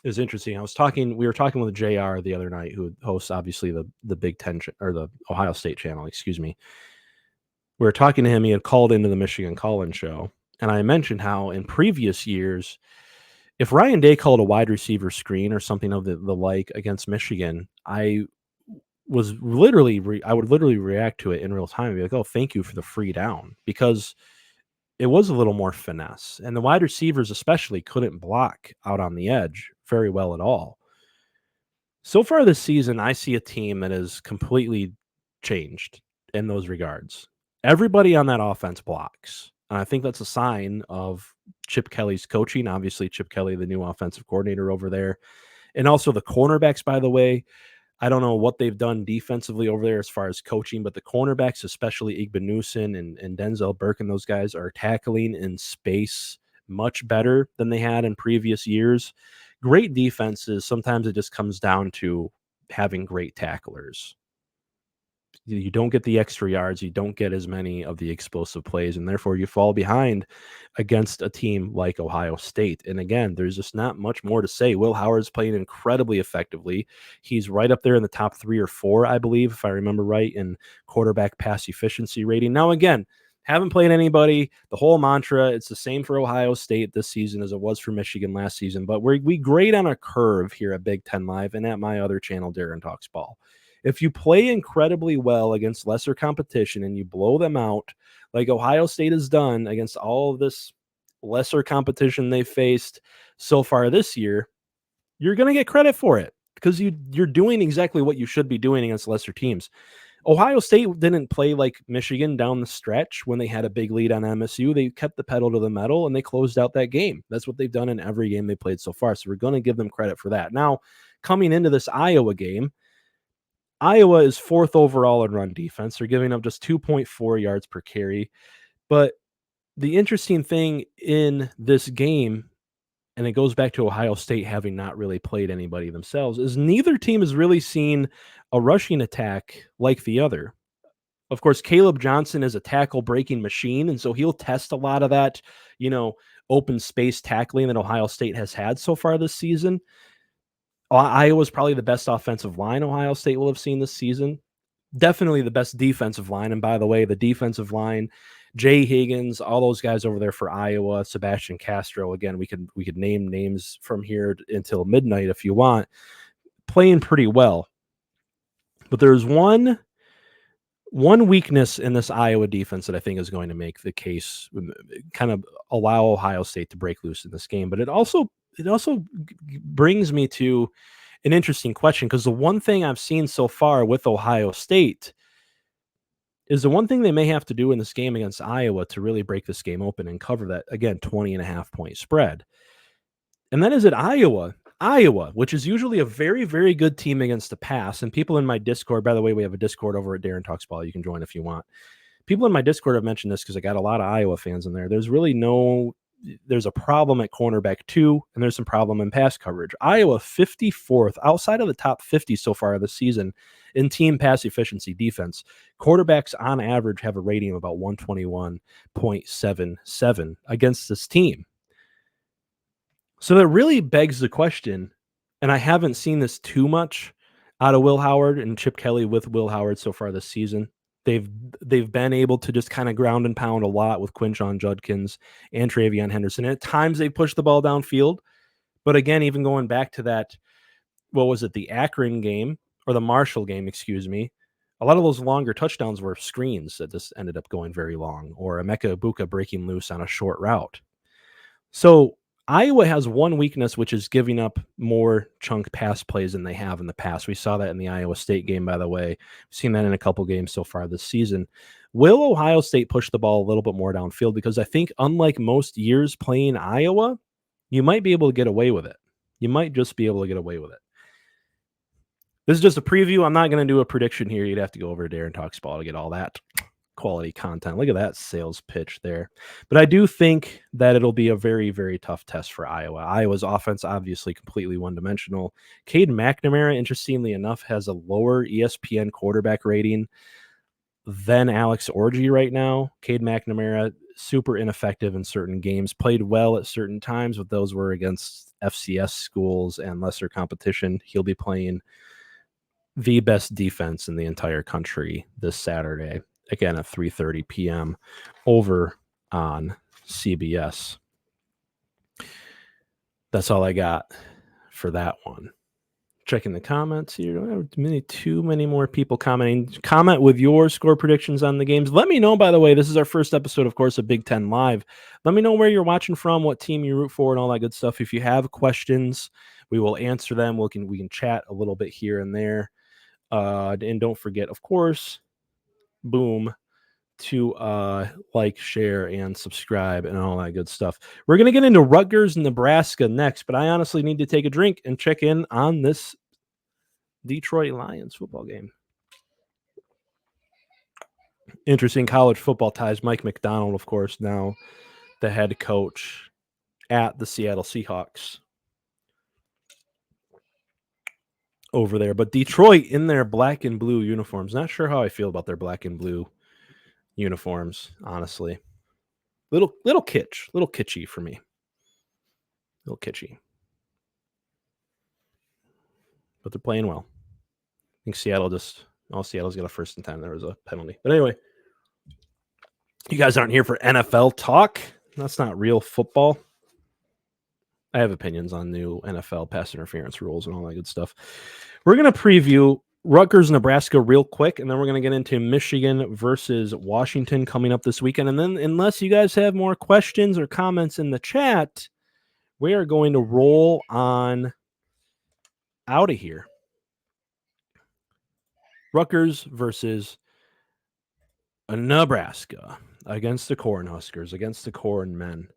Is interesting. We were talking with JR the other night, who hosts obviously the Big Ten or the Ohio State channel, excuse me. We were talking to him. He had called into the Michigan Call-In show, and I mentioned how in previous years, if Ryan Day called a wide receiver screen or something of the like against Michigan, I would literally react to it in real time and be like, "Oh, thank you for the free down," because it was a little more finesse, and the wide receivers especially couldn't block out on the edge very well at all. So far this season, I see a team that is completely changed in those regards. Everybody on that offense blocks. And I think that's a sign of Chip Kelly's coaching. Obviously, Chip Kelly, the new offensive coordinator over there. And also the cornerbacks, by the way. I don't know what they've done defensively over there as far as coaching, but the cornerbacks, especially Igbenusson and Denzel Burke and those guys, are tackling in space much better than they had in previous years. Great defenses, sometimes it just comes down to having great tacklers. You don't get the extra yards, you don't get as many of the explosive plays, and therefore you fall behind against a team like Ohio State. And again, there's just not much more to say. Will Howard's playing incredibly effectively. He's right up there in the top 3 or 4, I believe, if I remember right, in quarterback pass efficiency rating. Now, again, haven't played anybody. The whole mantra, it's the same for Ohio State this season as it was for Michigan last season. But we grade on a curve here at Big Ten Live and at my other channel, Darren Talks Ball. If you play incredibly well against lesser competition and you blow them out, like Ohio State has done against all of this lesser competition they faced so far this year, you're going to get credit for it because you're doing exactly what you should be doing against lesser teams. Ohio State didn't play like Michigan down the stretch when they had a big lead on MSU. They kept the pedal to the metal and they closed out that game. That's what they've done in every game they played so far. So we're going to give them credit for that. Now, coming into this Iowa game, Iowa is 4th overall in run defense. They're giving up just 2.4 yards per carry. But the interesting thing in this game, and it goes back to Ohio State having not really played anybody themselves, is neither team has really seen a rushing attack like the other. Of course, Caleb Johnson is a tackle breaking machine, and so he'll test a lot of that, open space tackling that Ohio State has had so far this season. Iowa's probably the best offensive line Ohio State will have seen this season. Definitely the best defensive line. And by the way, the defensive line, Jay Higgins, all those guys over there for Iowa, Sebastian Castro. Again, we could name names from here until midnight if you want. Playing pretty well. But there's one weakness in this Iowa defense that I think is going to make the case, kind of allow Ohio State to break loose in this game. But it also brings me to an interesting question, because the one thing I've seen so far with Ohio State is the one thing they may have to do in this game against Iowa to really break this game open and cover that, again, 20.5 point spread. And that is at Iowa, which is usually a very, very good team against the pass. And people in my Discord, by the way, we have a Discord over at Darren Talks Ball. You can join if you want. People in my Discord have mentioned this because I got a lot of Iowa fans in there. There's a problem at cornerback too, and there's some problem in pass coverage. Iowa 54th outside of the top 50 so far this season in team pass efficiency defense. Quarterbacks on average have a rating of about 121.77 against this team. So that really begs the question, and I haven't seen this too much out of Will Howard and Chip Kelly with Will Howard so far this season. They've been able to just kind of ground and pound a lot with Quinshon Judkins and TreVeyon Henderson. And at times they push the ball downfield. But again, even going back to that, what was it, the Akron game or the Marshall game, excuse me, a lot of those longer touchdowns were screens that just ended up going very long, or Emeka Egbuka breaking loose on a short route. So Iowa has one weakness, which is giving up more chunk pass plays than they have in the past. We saw that in the Iowa State game, by the way. We've seen that in a couple games so far this season. Will Ohio State push the ball a little bit more downfield? Because I think, unlike most years playing Iowa, you might be able to get away with it. You might just be able to get away with it. This is just a preview. I'm not going to do a prediction here. You'd have to go over to Darren Talks Ball to get all that quality content. Look at that sales pitch there. But I do think that it'll be a very, very tough test for Iowa. Iowa's offense, obviously, completely one-dimensional. Cade McNamara, interestingly enough, has a lower ESPN quarterback rating than Alex Orji right now. Cade McNamara super ineffective in certain games, played well at certain times, but those were against FCS schools and lesser competition. He'll be playing the best defense in the entire country this Saturday, again at 3:30 p.m. over on CBS. That's all I got for that one. Checking the comments here. Don't have too many more people commenting. Comment with your score predictions on the games. Let me know, by the way, this is our first episode, of course, of Big Ten Live. Let me know where you're watching from, what team you root for, and all that good stuff. If you have questions, we will answer them. We can chat a little bit here and there. And don't forget, of course, boom, to like, share, and subscribe and all that good stuff. We're going to get into Rutgers, Nebraska next, but I honestly need to take a drink and check in on this Detroit Lions football game. Interesting college football ties. Mike Macdonald, of course, now the head coach at the Seattle Seahawks over there. But Detroit in their black and blue uniforms. Not sure how I feel about their black and blue uniforms, honestly. Little kitschy for me. Little kitschy. But they're playing well. I think Seattle's got a 1st and 10. There was a penalty. But anyway, you guys aren't here for NFL talk. That's not real football. I have opinions on new NFL pass interference rules and all that good stuff. We're going to preview Rutgers, Nebraska real quick, and then we're going to get into Michigan versus Washington coming up this weekend. And then, unless you guys have more questions or comments in the chat, we are going to roll on out of here. Rutgers versus Nebraska against the Cornhuskers, against the Corn Men.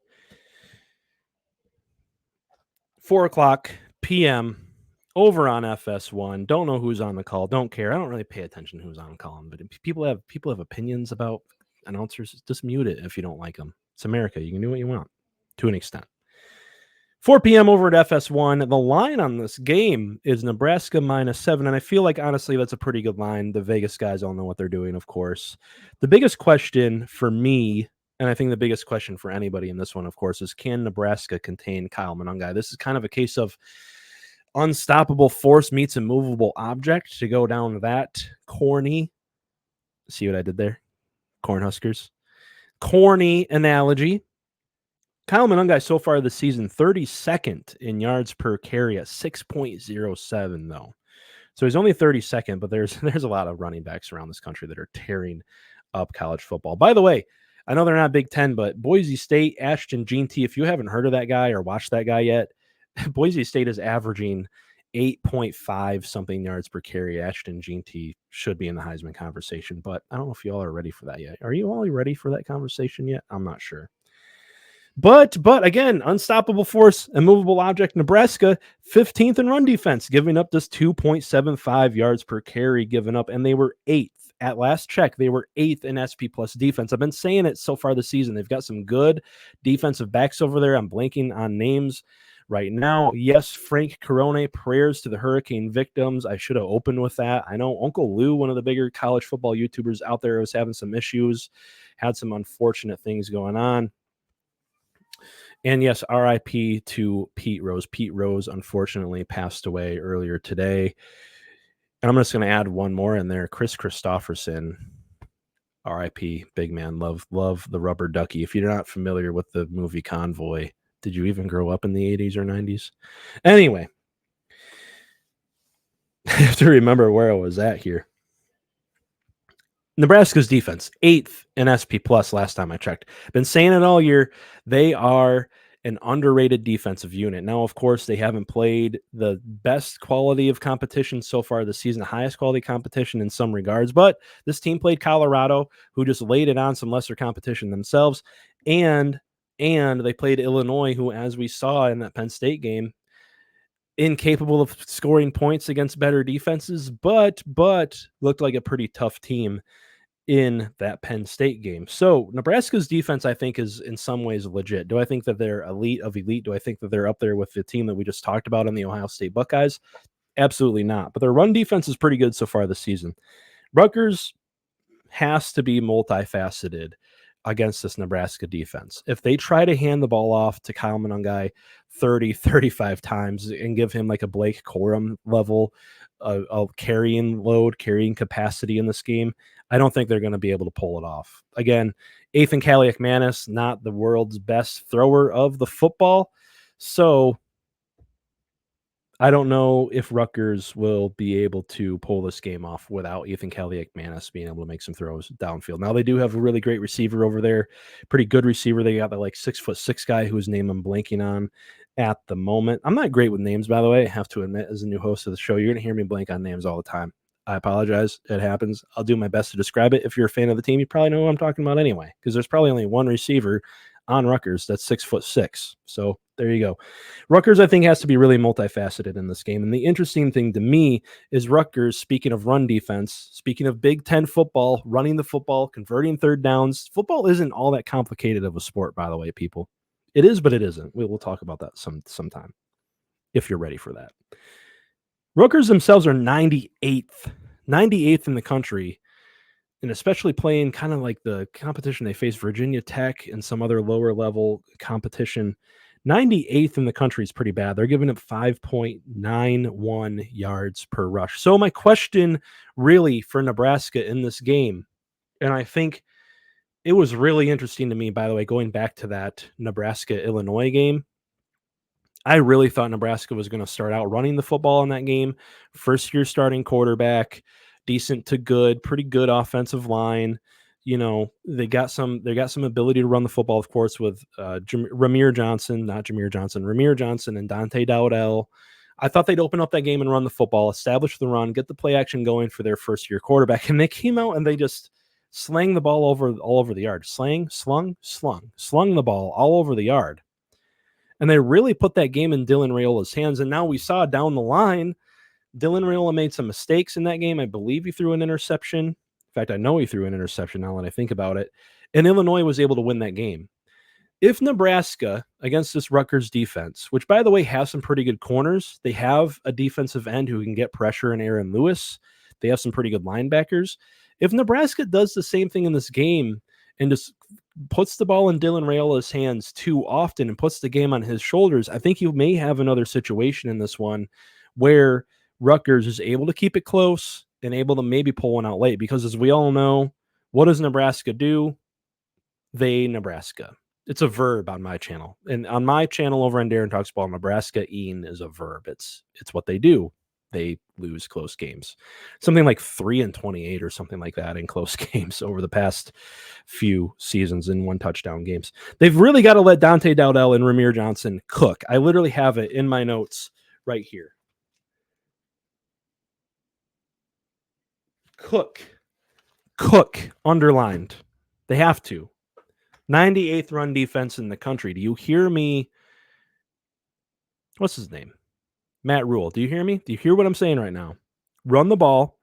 4:00 p.m. over on FS1. Don't know who's on the call. Don't care. I don't really pay attention to who's on the call. But if people have opinions about announcers, just mute it if you don't like them. It's America. You can do what you want to an extent. 4 p.m. over at FS1. The line on this game is Nebraska -7, and I feel like, honestly, that's a pretty good line. The Vegas guys all know what they're doing, of course. The biggest question for me, and I think the biggest question for anybody in this one, of course, is can Nebraska contain Kyle Monangai? This is kind of a case of unstoppable force meets immovable object, to go down that corny. See what I did there? Cornhuskers. Corny analogy. Kyle Monangai so far this season, 32nd in yards per carry at 6.07, though. So he's only 32nd, but there's a lot of running backs around this country that are tearing up college football. By the way, I know they're not Big Ten, but Boise State, Ashton Jeanty, if you haven't heard of that guy or watched that guy yet, Boise State is averaging 8.5 something yards per carry. Ashton Jeanty should be in the Heisman conversation, but I don't know if you all are ready for that yet. Are you all ready for that conversation yet? I'm not sure. But again, unstoppable force, immovable object. Nebraska, 15th in run defense, giving up just 2.75 yards per carry given up, and they were 8th. At last check, they were 8th in SP plus defense. I've been saying it so far this season. They've got some good defensive backs over there. I'm blanking on names right now. Yes, Frank Corone, prayers to the hurricane victims. I should have opened with that. I know Uncle Lou, one of the bigger college football YouTubers out there, was having some issues, had some unfortunate things going on. And yes, RIP to Pete Rose. Pete Rose, unfortunately, passed away earlier today. And I'm just going to add one more in there. Chris Christopherson, RIP, big man. Love the rubber ducky. If you're not familiar with the movie Convoy, did you even grow up in the 80s or 90s? Anyway, I have to remember where I was at here. Nebraska's defense, 8th in SP plus last time I checked. Been saying it all year. They are an underrated defensive unit. Now, of course, they haven't played the best quality of competition so far this season, the highest quality competition in some regards, but this team played Colorado, who just laid it on some lesser competition themselves, and they played Illinois, who, as we saw in that Penn State game, incapable of scoring points against better defenses, but looked like a pretty tough team in that Penn State game. So Nebraska's defense, I think, is in some ways legit. Do I think that they're elite of elite? Do I think that they're up there with the team that we just talked about in the Ohio State Buckeyes? Absolutely not. But their run defense is pretty good so far this season. Rutgers has to be multifaceted. against this Nebraska defense. If they try to hand the ball off to Kyle Monangai 30, 35 times and give him like a Blake Corum level of carrying capacity in this game, I don't think they're going to be able to pull it off. Again, Ethan Kaliakmanis, not the world's best thrower of the football. So I don't know if Rutgers will be able to pull this game off without Ethan Kaliakmanis being able to make some throws downfield. Now, they do have a really great receiver over there, pretty good receiver. They got that like 6'6" guy whose name I'm blanking on at the moment. I'm not great with names, by the way. I have to admit, as a new host of the show, you're going to hear me blank on names all the time. I apologize. It happens. I'll do my best to describe it. If you're a fan of the team, you probably know what I'm talking about anyway, because there's probably only one receiver on Rutgers that's 6'6". So there you go. Rutgers, I think, has to be really multifaceted in this game. And the interesting thing to me is Rutgers, speaking of run defense, speaking of Big Ten football, running the football, converting third downs. Football isn't all that complicated of a sport, by the way, people. It is, but it isn't. We'll talk about that sometime if you're ready for that. Rutgers themselves are 98th in the country, and especially playing kind of like the competition they face, Virginia Tech and some other lower level competition. 98th in the country is pretty bad. They're giving up 5.91 yards per rush. So my question really for Nebraska in this game, and I think it was really interesting to me, by the way, going back to that Nebraska-Illinois game, I really thought Nebraska was going to start out running the football in that game. First year starting quarterback, decent to good, pretty good offensive line. You know, they got some ability to run the football, of course, with Rahmir Johnson and Dante Dowdell. I thought they'd open up that game and run the football, establish the run, get the play action going for their first year quarterback. And they came out and they just slang the ball all over the yard. Slung the ball all over the yard. And they really put that game in Dylan Raiola's hands. And now we saw down the line, Dylan Raiola made some mistakes in that game. I believe he threw an interception. In fact, I know he threw an interception now that I think about it. And Illinois was able to win that game. If Nebraska, against this Rutgers defense, which, by the way, has some pretty good corners, they have a defensive end who can get pressure in Aaron Lewis. They have some pretty good linebackers. If Nebraska does the same thing in this game and just puts the ball in Dylan Raiola's hands too often and puts the game on his shoulders, I think you may have another situation in this one where Rutgers is able to keep it close and able to maybe pull one out late. Because as we all know, what does Nebraska do? Nebraska. It's a verb on my channel. And on my channel over on Darren Talks Ball, Nebraska-ing is a verb. It's what they do. They lose close games. Something like 3-28 or something like that in close games over the past few seasons in one touchdown games. They've really got to let Dante Dowdell and Rahmir Johnson cook. I literally have it in my notes right here. Cook underlined. They have to. 98th run defense in the country. Do you hear me? What's his name? Matt Rule. Do you hear me? Do you hear what I'm saying right now? Run the ball,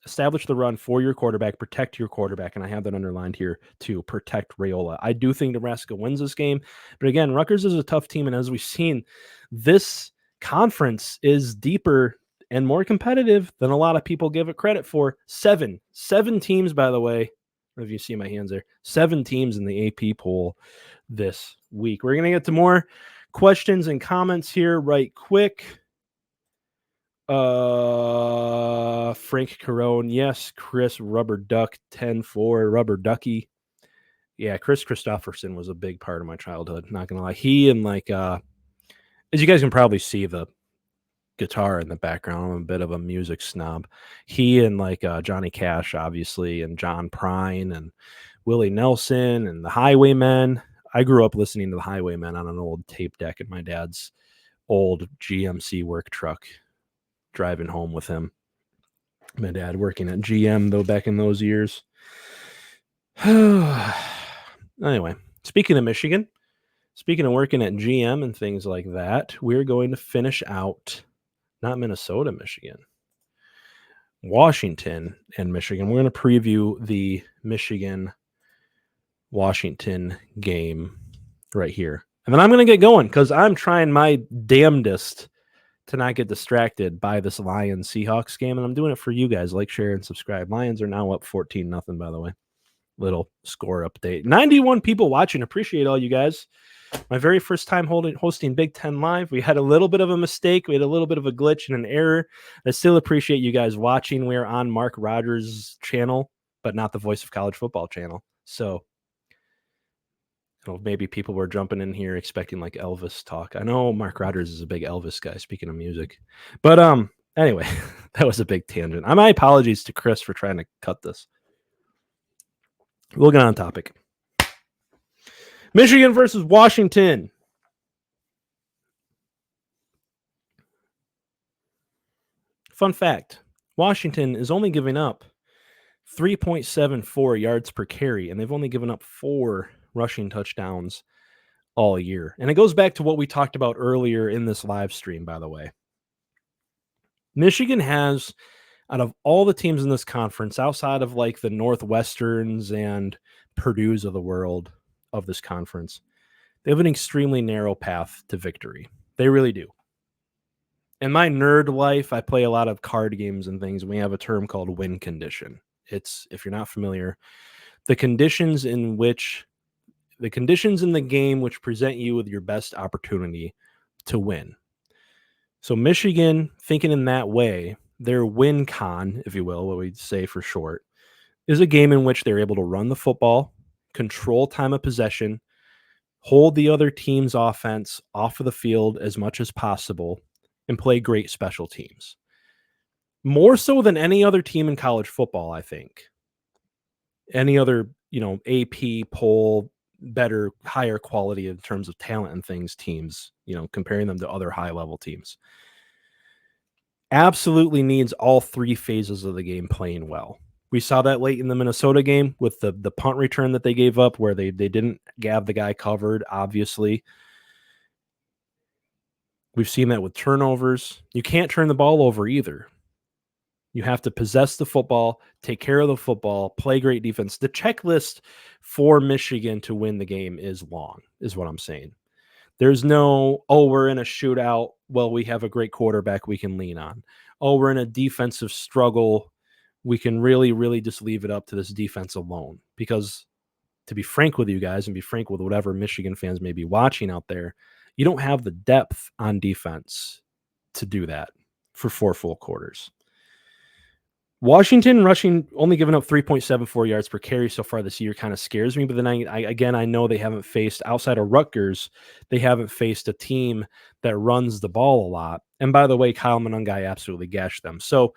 establish the run for your quarterback, protect your quarterback, and I have that underlined here too, protect Raiola. I do think Nebraska wins this game, but again, Rutgers is a tough team, and as we've seen, this conference is deeper and more competitive than a lot of people give it credit for. Seven teams, by the way. I don't know if you see my hands there. 7 teams in the AP poll this week. We're going to get to more questions and comments here right quick. Frank Carone, yes. Chris Rubber Duck 10-4, Rubber Ducky. Yeah, Chris Christopherson was a big part of my childhood, not gonna lie. He and as you guys can probably see the guitar in the background, I'm a bit of a music snob. He and Johnny Cash, obviously, and John Prine and Willie Nelson and the Highwaymen. I grew up listening to the Highwaymen on an old tape deck in my dad's old GMC work truck, driving home with him. My dad working at GM, though, back in those years. Anyway, speaking of Michigan, speaking of working at GM and things like that, we're going to finish out, not Minnesota, Michigan, Washington and Michigan. We're going to preview the Michigan-Washington game right here. And then I'm going to get going because I'm trying my damnedest to not get distracted by this Lions-Seahawks game, and I'm doing it for you guys. Like, share, and subscribe. Lions are now up 14-0, by the way. little score update. 91 people watching. Appreciate all you guys. My very first time hosting Big Ten Live. We had a little bit of a mistake. We had a little bit of a glitch and an error. I still appreciate you guys watching. We're on Mark Rogers' channel, but not the Voice of College Football channel. So maybe people were jumping in here expecting like Elvis talk. I know Mark Rogers is a big Elvis guy, speaking of music. But anyway, that was a big tangent. My apologies to Chris for trying to cut this. We'll get on topic. Michigan versus Washington. Fun fact, Washington is only giving up 3.74 yards per carry, and they've only given up 4 rushing touchdowns all year. And it goes back to what we talked about earlier in this live stream, by the way. Michigan has, out of all the teams in this conference, outside of like the Northwesterns and Purdue's of the world of this conference, they have an extremely narrow path to victory. They really do. In my nerd life, I play a lot of card games and things, and we have a term called win condition. It's, if you're not familiar, the conditions in the game which present you with your best opportunity to win. So Michigan, thinking in that way, their win con, if you will, what we'd say for short, is a game in which they're able to run the football, control time of possession, hold the other team's offense off of the field as much as possible, and play great special teams. More so than any other team in college football, I think. Any other, AP poll, better, higher quality in terms of talent and things teams, comparing them to other high-level teams. Absolutely needs all 3 phases of the game playing well. We saw that late in the Minnesota game with the punt return that they gave up where they didn't have the guy covered, obviously. We've seen that with turnovers. You can't turn the ball over either. You have to possess the football, take care of the football, play great defense. The checklist for Michigan to win the game is long, is what I'm saying. There's no, we're in a shootout. Well, we have a great quarterback we can lean on. We're in a defensive struggle. We can really, really just leave it up to this defense alone. Because to be frank with you guys and be frank with whatever Michigan fans may be watching out there, you don't have the depth on defense to do that for 4 full quarters. Washington rushing, only giving up 3.74 yards per carry so far this year kind of scares me. But then I know they haven't faced, outside of Rutgers, they haven't faced a team that runs the ball a lot. And by the way, Kyle Monangai absolutely gashed them. So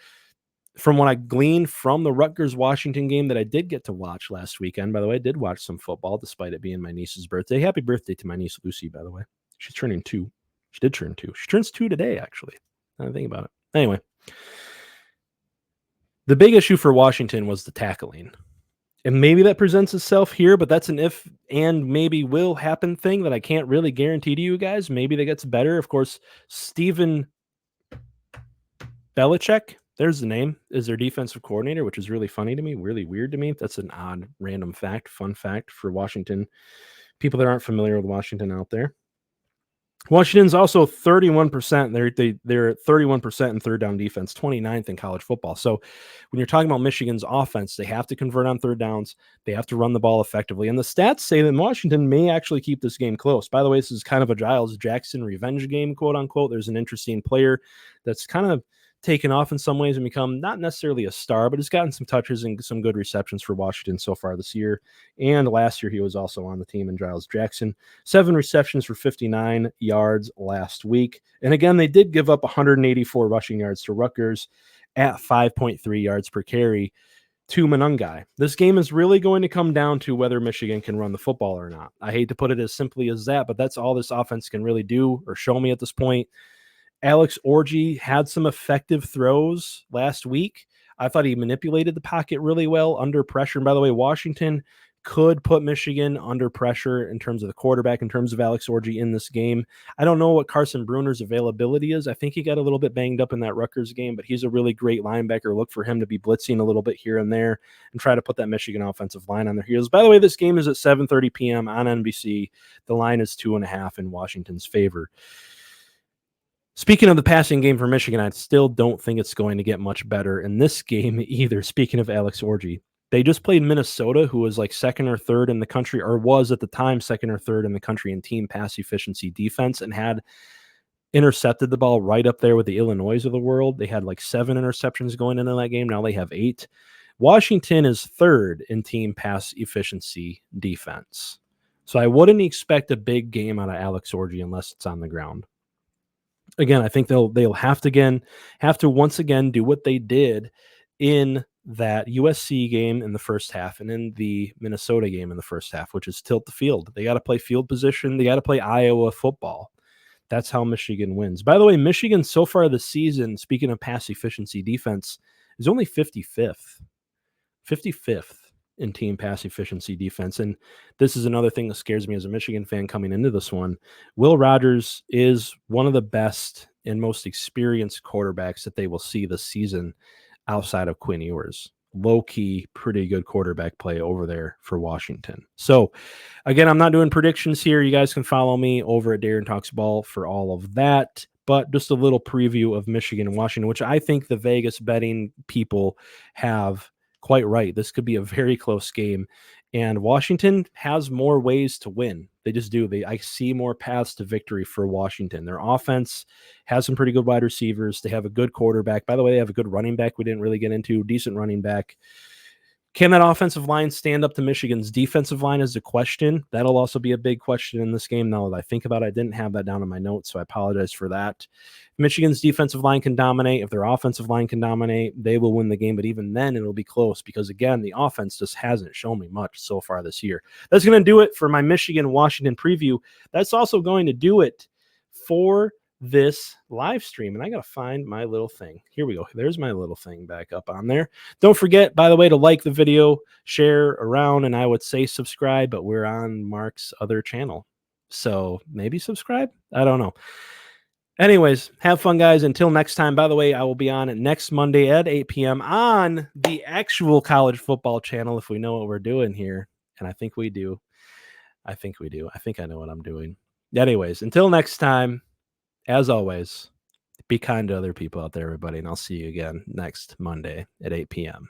from what I gleaned from the Rutgers-Washington game that I did get to watch last weekend, by the way, I did watch some football despite it being my niece's birthday. Happy birthday to my niece, Lucy, by the way. She's turning 2. She did turn 2. She turns 2 today, actually. I think about it. Anyway. The big issue for Washington was the tackling. And maybe that presents itself here, but that's an if and maybe will happen thing that I can't really guarantee to you guys. Maybe that gets better. Of course, Stephen Belichick, there's the name, is their defensive coordinator, which is really funny to me, really weird to me. That's an odd, random fact, fun fact for Washington. People that aren't familiar with Washington out there. Washington's also 31%. They're at 31% in third down defense, 29th in college football. So when you're talking about Michigan's offense, they have to convert on third downs. They have to run the ball effectively. And the stats say that Washington may actually keep this game close. By the way, this is kind of a Giles Jackson revenge game, quote unquote. There's an interesting player that's kind of taken off in some ways and become not necessarily a star, but has gotten some touches and some good receptions for Washington so far this year. And last year, he was also on the team in Giles Jackson. 7 receptions for 59 yards last week. And again, they did give up 184 rushing yards to Rutgers at 5.3 yards per carry to Monangai. This game is really going to come down to whether Michigan can run the football or not. I hate to put it as simply as that, but that's all this offense can really do or show me at this point. Alex Orji had some effective throws last week. I thought he manipulated the pocket really well under pressure. And by the way, Washington could put Michigan under pressure in terms of the quarterback, in terms of Alex Orji in this game. I don't know what Carson Bruner's availability is. I think he got a little bit banged up in that Rutgers game, but he's a really great linebacker. Look for him to be blitzing a little bit here and there and try to put that Michigan offensive line on their heels. By the way, this game is at 7:30 p.m. on NBC. The line is 2.5 in Washington's favor. Speaking of the passing game for Michigan, I still don't think it's going to get much better in this game either. Speaking of Alex Orji, They just played Minnesota, who was like second or third in the country, or was at the time second or third in the country in team pass efficiency defense, and had intercepted the ball right up there with the Illinois of the world. They had like 7 interceptions going into that game. Now they have 8. Washington is third in team pass efficiency defense. So I wouldn't expect a big game out of Alex Orji unless it's on the ground. Again, I think they'll have to once again do what they did in that USC game in the first half and in the Minnesota game in the first half, which is tilt the field. They got to play field position. They got to play Iowa football. That's how Michigan wins. By the way, Michigan so far this season, speaking of pass efficiency defense, is only 55th. 55th in team pass efficiency defense. And this is another thing that scares me as a Michigan fan coming into this one. Will Rogers is one of the best and most experienced quarterbacks that they will see this season outside of Quinn Ewers. Low-key, pretty good quarterback play over there for Washington. So, again, I'm not doing predictions here. You guys can follow me over at Darren Talks Ball for all of that. But just a little preview of Michigan and Washington, which I think the Vegas betting people have quite right. This could be a very close game. And Washington has more ways to win. They just do. I see more paths to victory for Washington. Their offense has some pretty good wide receivers. They have a good quarterback. By the way, they have a good running back we didn't really get into. Decent running back. Can that offensive line stand up to Michigan's defensive line is a question. That'll also be a big question in this game. Now that I think about it, I didn't have that down in my notes, so I apologize for that. Michigan's defensive line can dominate. If their offensive line can dominate, they will win the game. But even then, it'll be close because, again, the offense just hasn't shown me much so far this year. That's going to do it for my Michigan-Washington preview. That's also going to do it for this live stream. And I got to find my little thing. Here we go. There's my little thing back up on there. Don't forget, by the way, to like the video, share around, and I would say subscribe, but we're on Mark's other channel. So maybe subscribe? I don't know. Anyways, have fun, guys. Until next time. By the way, I will be on next Monday at 8 p.m. on the actual college football channel if we know what we're doing here. And I think we do. I think I know what I'm doing. Anyways, until next time, as always, be kind to other people out there, everybody, and I'll see you again next Monday at 8 p.m.